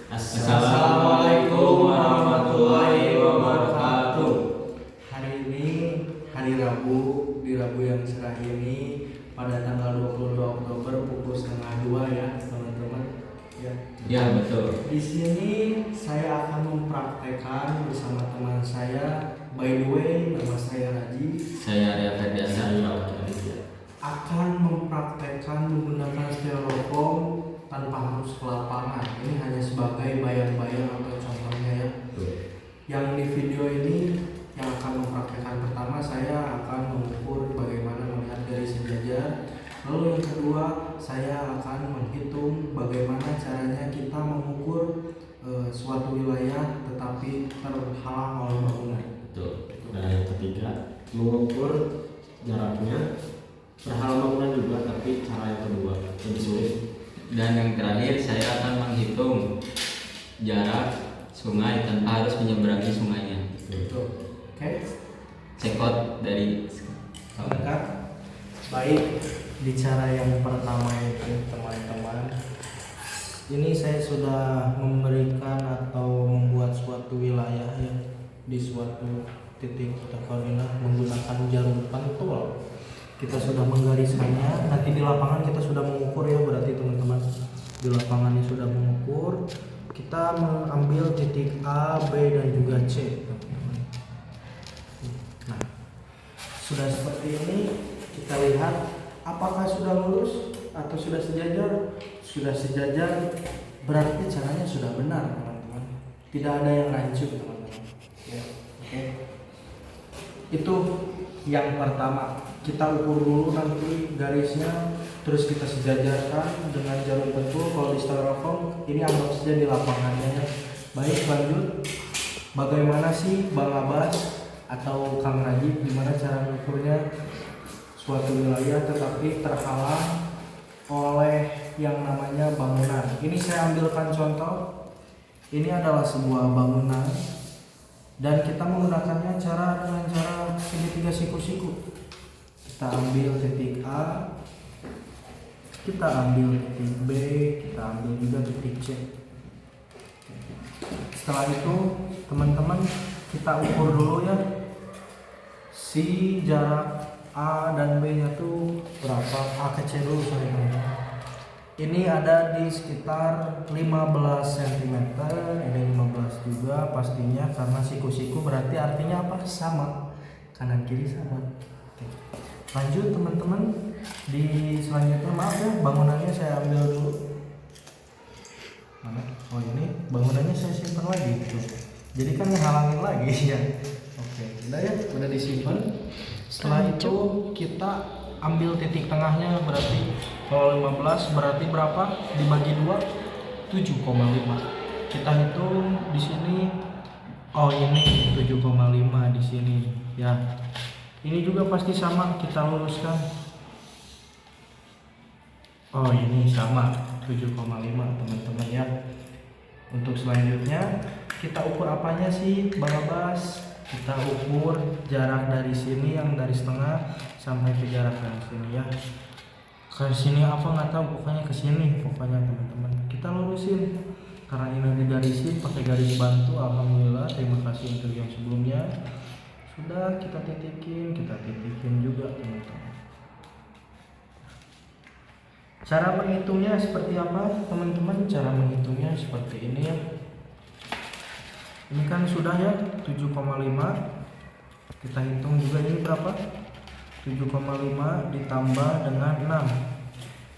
Assalamualaikum warahmatullahi wabarakatuh. Hari ini hari Rabu, di Rabu yang cerah ini pada tanggal 22 Oktober pukul 1:30 ya teman-teman. Ya betul. Di sini saya akan mempraktekkan bersama teman saya. By the way, nama saya Raji. Saya Arya Ferdiana. Akan mempraktekkan menggunakan styrofoam tanpa harus ke lapangan. Ini hanya sebagai bayang-bayang atau contohnya ya. Yang di video ini yang akan mempraktekkan pertama, saya akan mengukur bagaimana melihat dari sejajar. Lalu yang kedua, saya akan menghitung bagaimana caranya kita mengukur suatu wilayah tetapi terhalang oleh bangunan. Betul. Dan yang ketiga, mengukur jaraknya terhalang bangunan juga, tapi cara yang kedua lebih sulit. Dan yang terakhir saya akan menghitung jarak sungai tanpa harus menyeberangi sungainya. Betul. Oke. Cekot dari Lengkap. Baik, di cara yang pertama itu teman-teman, ini saya sudah memberikan atau membuat suatu wilayah ya di suatu titik koordinat menggunakan jarum pentul. Kita sudah menggariskannya. Nanti di lapangan kita sudah mengukur ya, berarti teman-teman di lapangannya sudah mengukur. Kita mengambil titik A, B dan juga C. Nah, sudah seperti ini, kita lihat apakah sudah lurus atau sudah sejajar. Sudah sejajar berarti caranya sudah benar teman-teman, tidak ada yang rancu teman-teman ya. Oke. Itu yang pertama, kita ukur dulu nanti garisnya, terus kita sejajarkan dengan jarum pentul. Kalau di styrofoam ini anggap saja di lapangannya ya. Baik, lanjut. Bagaimana sih Bang Abbas atau Kang Najib, gimana cara mengukurnya suatu wilayah tetapi terhalang oleh yang namanya bangunan? Ini saya ambilkan contoh. Ini adalah sebuah bangunan dan kita menggunakannya dengan cara segitiga siku-siku. Kita ambil titik A, kita ambil titik B, kita ambil juga titik C. Setelah itu teman-teman kita ukur dulu ya, si jarak A dan B nya tuh berapa. A ke C dulu sorry teman-teman. Ini ada di sekitar 15 cm. Ini 15 juga pastinya, karena siku-siku berarti artinya apa? Sama, kanan kiri sama. Oke. Lanjut teman-teman, di selanjutnya maaf ya, bangunannya saya ambil dulu. Mana? Oh ini bangunannya saya simpan lagi gitu. Jadi kan ngehalangin lagi ya. Oke, udah ya, udah disimpan. Setelah itu kita ambil titik tengahnya, berarti kalau 15 berarti berapa dibagi 2? 7,5. Kita hitung di sini. Oh ini 7,5 di sini ya. Ini juga pasti sama, kita luruskan. Oh ini sama 7,5 teman-teman ya. Untuk selanjutnya kita ukur apanya sih Bang Abbas? Kita ukur jarak dari sini, yang dari setengah sampai ke jarak dari sini ya. Ke sini apa nggak tahu, pokoknya ke sini pokoknya teman-teman. Kita lurusin karena ini digarisin pakai garis bantu. Alhamdulillah, terima kasih untuk yang sebelumnya. Sudah kita titikin juga teman-teman. Cara menghitungnya seperti apa teman-teman? Cara menghitungnya seperti ini ya. Ini kan sudah ya 7,5. Kita hitung juga ini berapa? 7,5 ditambah dengan 6.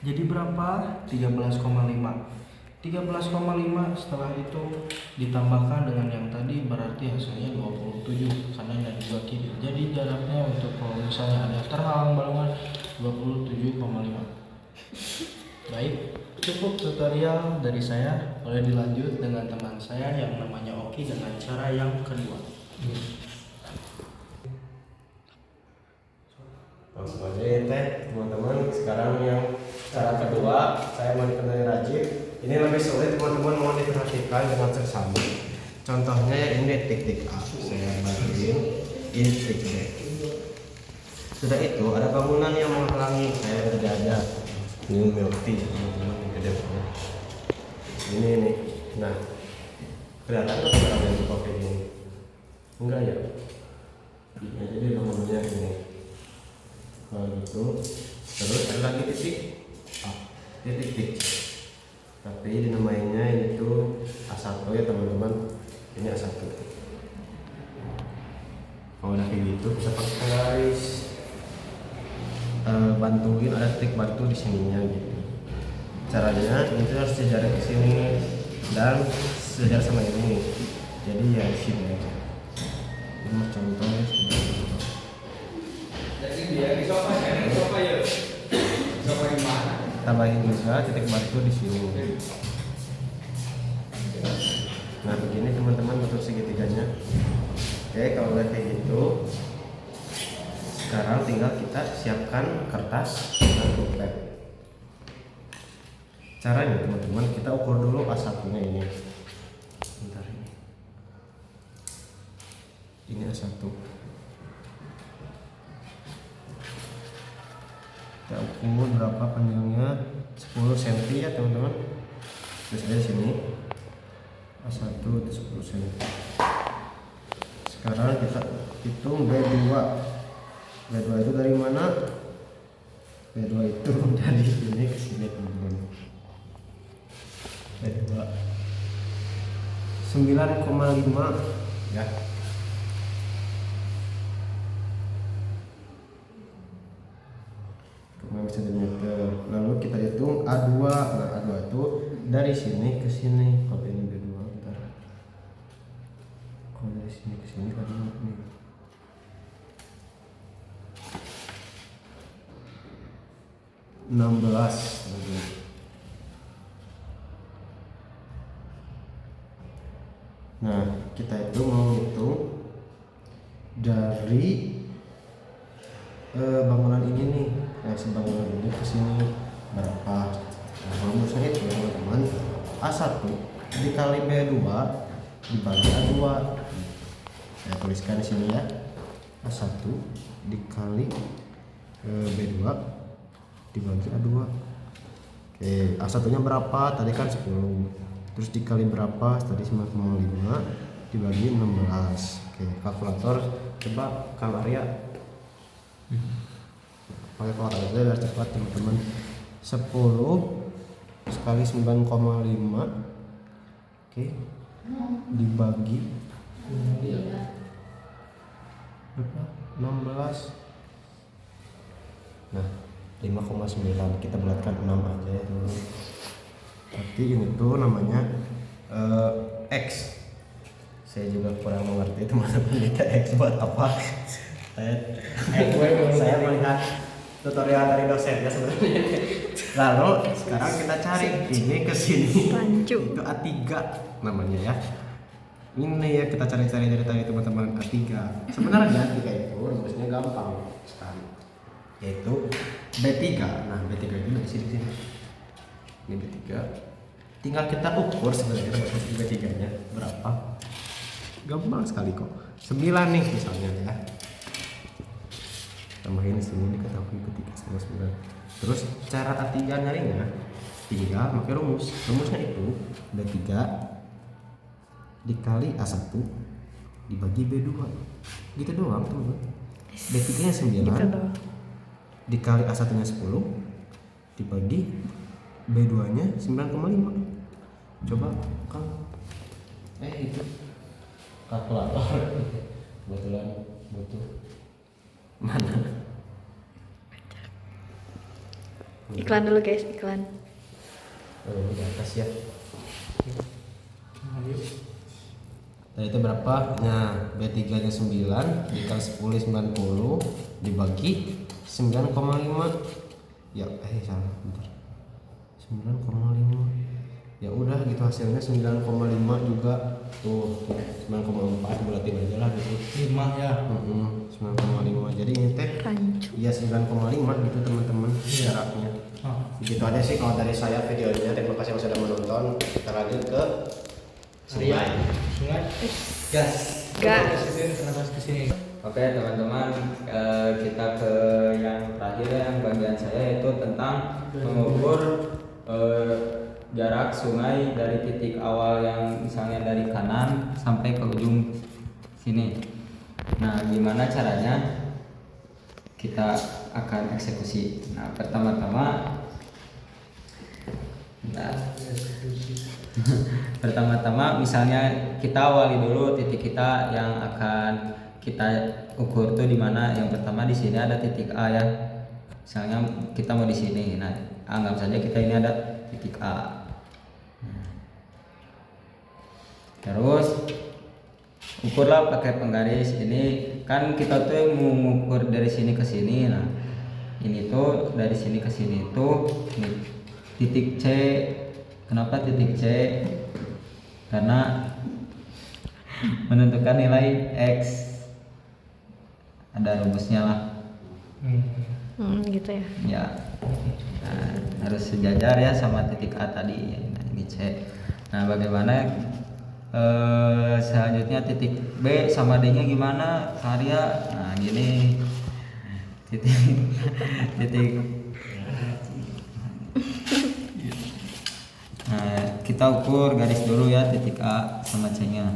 Jadi berapa? 13,5. 13,5 setelah itu ditambahkan dengan yang tadi berarti hasilnya 27 kanan dan juga kiri. Jadi jaraknya untuk kalau misalnya ada terhalang balongan 27,5. Baik, cukup tutorial dari saya. Boleh dilanjut dengan teman saya yang namanya Oki dengan cara yang kedua. Langsung aja ya teh teman-teman. Sekarang yang cara kedua, saya mau dikenali Rajib. Ini lebih sulit teman-teman, mau diperhatikan dengan seksama. Contohnya ya ini titik A, saya bagiin ini titik B. Sudah itu ada bangunan yang menghalangi saya berjajar. New milk tea teman-teman, gede banget. Ini nih Nah, kelihatan nggak sekarang yang buka kayak gini? Enggak ya? Ini aja dia nomornya ini. Kalau gitu, terus ada lagi titik A, titik. Tapi dinamainya itu A1 ya teman-teman. Ini A1. Kalau udah kayak gitu bisa pakai garis. Bantuin ada titik bantu di sininya gitu. Caranya itu harus sejajar ke sini dan sejajar sama ini. Jadi ya di sini aja. Ini contohnya seperti itu. Jadi dia di sofa ya. Sofa di mana? Tambahin juga titik batu di sini. Nah begini teman-teman bentuk segitiganya. Oke, kalau udah kayak gitu, sekarang tinggal kita siapkan kertas dan pulpen. Caranya teman-teman, kita ukur dulu A1-nya ini. Bentar ini. Ini A1. Kita ukur berapa panjangnya, 10 cm ya teman-teman. Terus dari sini A1 itu 10 cm. Sekarang kita hitung B2. B2 itu dari mana? B2 itu dari sini ke sini teman-teman. B2 9,5 ya. Cm. Lalu kita hitung A2. Nah, A2 itu dari sini ke sini. Kalau ini B2 bentar. Kalau dari sini ke sini tadi ini. Nah, kita itu mau hitung dari bangunan ini nih. Nah, bangunan ini ke sini berapa? Nah, rumusnya itu teman-teman, A1 dikali B2 dibagi A2. Saya tuliskan di sini ya. A1 dikali B2 dibagi A2. Oke, A1-nya berapa? Tadi kan 10. Terus dikali berapa? Tadi 9,5 dibagi 16. Oke, kalkulator coba Kang Arya. Pakai kalkulator aja biar cepat teman-teman. 10 sekali 9,5 oke, dibagi berapa? 16. Nah, 5,9 kita bulatkan 6 aja ya teman-teman. Tapi ini tuh namanya X. Saya juga kurang mengerti teman-teman, kita X buat apa. Saya melihat tutorial dari dosen ya sebenarnya. Lalu sekarang kita cari ini ke sini. Itu A3 namanya ya. Ini ya kita cari-cari dari tadi teman-teman, A3. Sebenarnya A3 itu rumusnya gampang sekali. Yaitu B3. Nah, B3 itu dari sini. Ini B3. Tinggal kita ukur sebenarnya B3-nya berapa. Gampang sekali kok. 9 nih misalnya ya. Tambahin sini diketahui ke 3 sama 9. Terus cara A3 nyarinya tinggal pakai rumus. Rumusnya itu B3 dikali A1 dibagi B2. Gitu doang, teman-teman. B3-nya 9 dikali A1-nya 10 dibagi B2-nya 9,5. Coba Kang. Itu kalkulator. Kebetulan butuh. Mana? Iklan dulu guys, iklan. Oh, di atas ya. Tadi itu berapa? Nah, B3 nya 9 dikali 10 90 dibagi 9,5. Ya, salah, bentar. 9,5. Ya udah gitu hasilnya 9,5 juga. Tuh 9,4 bulatin aja lah gitu. 5 ya. 9,5. Jadi ini teh ya 9,5 gitu teman-teman jaraknya. Begitu aja sih kalau dari saya videonya. Terima kasih yang sudah menonton. Kita lanjut ke sungai. Gas. Gas. Kesini. Oke teman-teman, kita ke yang terakhir ya, yang bagian saya itu tentang mengukur jarak sungai dari titik awal yang misalnya dari kanan sampai ke ujung sini. Nah, gimana caranya kita akan eksekusi? Nah, pertama-tama misalnya kita awali dulu titik kita yang akan kita ukur tuh di mana. Yang pertama di sini ada titik A ya. Misalnya kita mau di sini. Nah, anggap saja kita ini ada titik A. Terus ukurlah pakai penggaris. Ini kan kita tuh mau mengukur dari sini ke sini. Nah, ini tuh dari sini ke sini tuh titik C. Kenapa titik C? Karena menentukan nilai X. Ada rumusnya lah. Gitu ya. Ya. Nah, harus sejajar ya sama titik A tadi. Nah, ini C. Nah, bagaimana selanjutnya titik B sama D-nya gimana? Karya. Nah, gini. Titik Nah, kita ukur garis dulu ya titik A sama C-nya.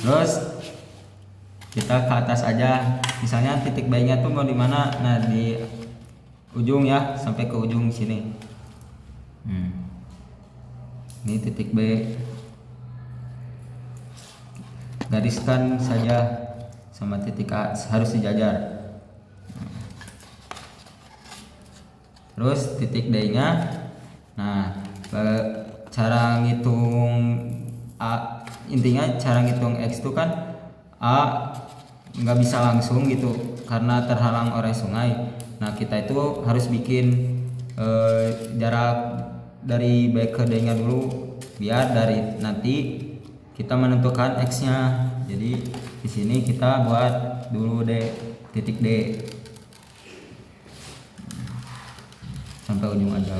Terus kita ke atas aja. Misalnya titik B-nya tuh mau di mana? Nah, di ujung ya, sampai ke ujung sini. Ini titik B. Gariskan saja sama titik A, harus sejajar. Terus titik D-nya. Nah, cara ngitung A, intinya cara ngitung X itu kan A nggak bisa langsung gitu karena terhalang oleh sungai. Nah, kita itu harus bikin jarak dari B ke D-nya dulu biar dari nanti kita menentukan X-nya. Jadi di sini kita buat dulu titik D sampai ujung aja.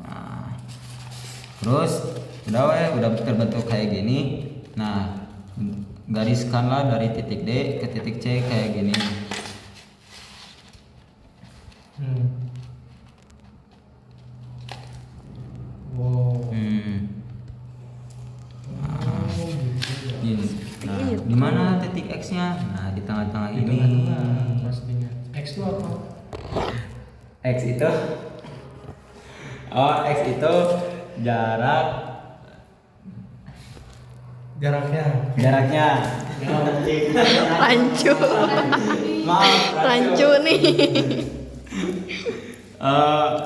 Nah, terus udah terbentuk kayak gini. Nah, gariskanlah dari titik D ke titik C kayak gini. Gini. Nah, di mana titik X-nya? Nah, di tengah-tengah ini. Pastinya. X itu apa? X itu X itu jaraknya. Rancu. Maaf, Rancu nih.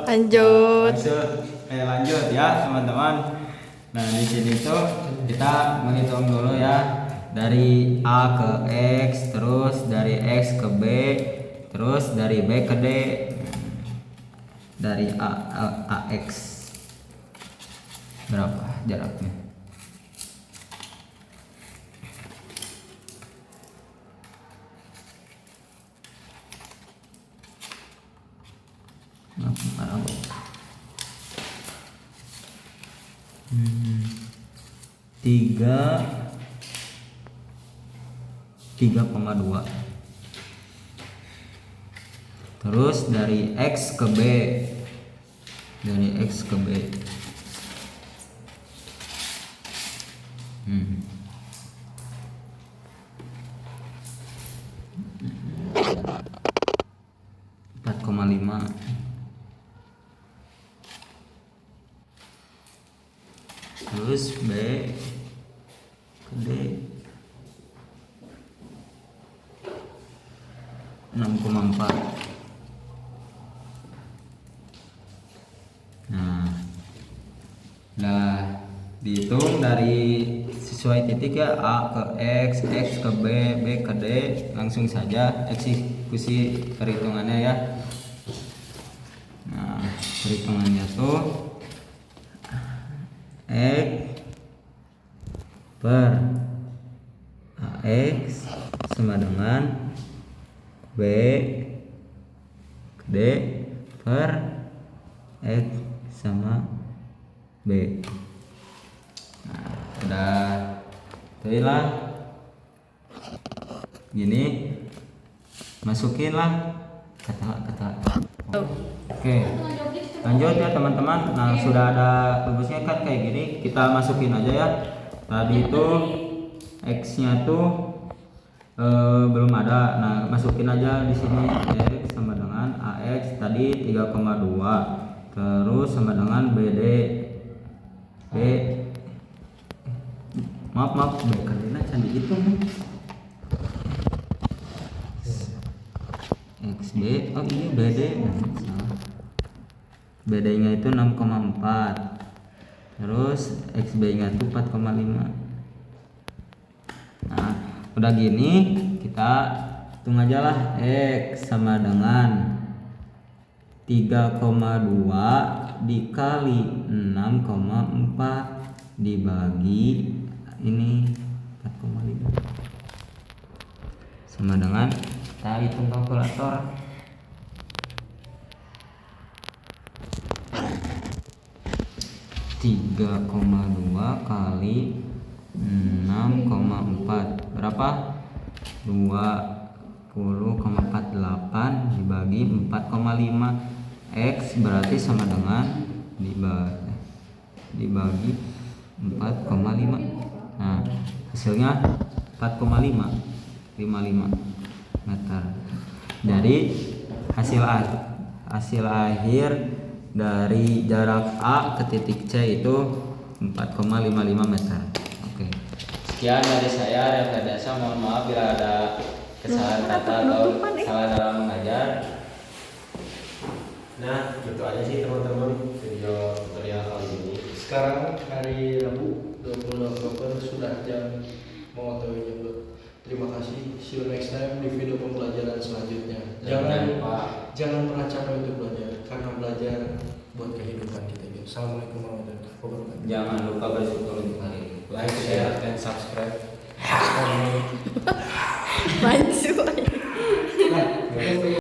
Lanjut. Lanjut ya teman-teman. Nah, di sini tuh kita menghitung dulu ya dari A ke X, terus dari X ke B, terus dari B ke D, dari AX berapa jaraknya? Tiga koma dua. Terus dari X ke B, dari X ke B, empat koma lima. Terus B ke D 6,4. Nah, dihitung dari sesuai titik ya, A ke X, X ke B, B ke D, langsung saja eksekusi perhitungannya ya. Nah, perhitungannya tuh X per AX sama dengan B ke D per X sama B. Nah, udah itulah gini, masukinlah kata. Oke, lanjut ya teman-teman. Nah, sudah ada rumusnya kan kayak gini, kita masukin aja ya. Tadi itu x-nya tuh belum ada. Nah, masukin aja di sini. X sama dengan AX tadi 3,2. Terus sama dengan BD. Maaf, karena candi itu XB, oh ini BD. BD nya itu 6,4. Terus XB nya itu 4,5. Nah, udah gini kita hitung aja lah. X sama dengan 3,2 dikali 6,4 dibagi ini 4,5 sama dengan, kita hitung kalkulator. Tiga koma dua kali 6,4 berapa? 20,48 dibagi 4,5. X berarti sama dengan dibagi 4,5. Nah, hasilnya 4,55 meter. Jadi hasil akhir dari jarak A ke titik C itu 4,55 meter. Oke. Sekian dari saya, Refadasa. Mohon maaf bila ada kesalahan kata atau salah dalam mengajar. Nah, gitu aja sih teman-teman video tutorial kali ini. Sekarang hari Rabu 20 Oktober sudah jam mau jam 2. Terima kasih. See you next time di video pembelajaran selanjutnya. Jangan pernah capek untuk belajar, karena belajar buat kehidupan kita. Assalamualaikum warahmatullahi wabarakatuh. Jangan lupa bersyukur untuk hari ini. Like, share, and subscribe. Mans.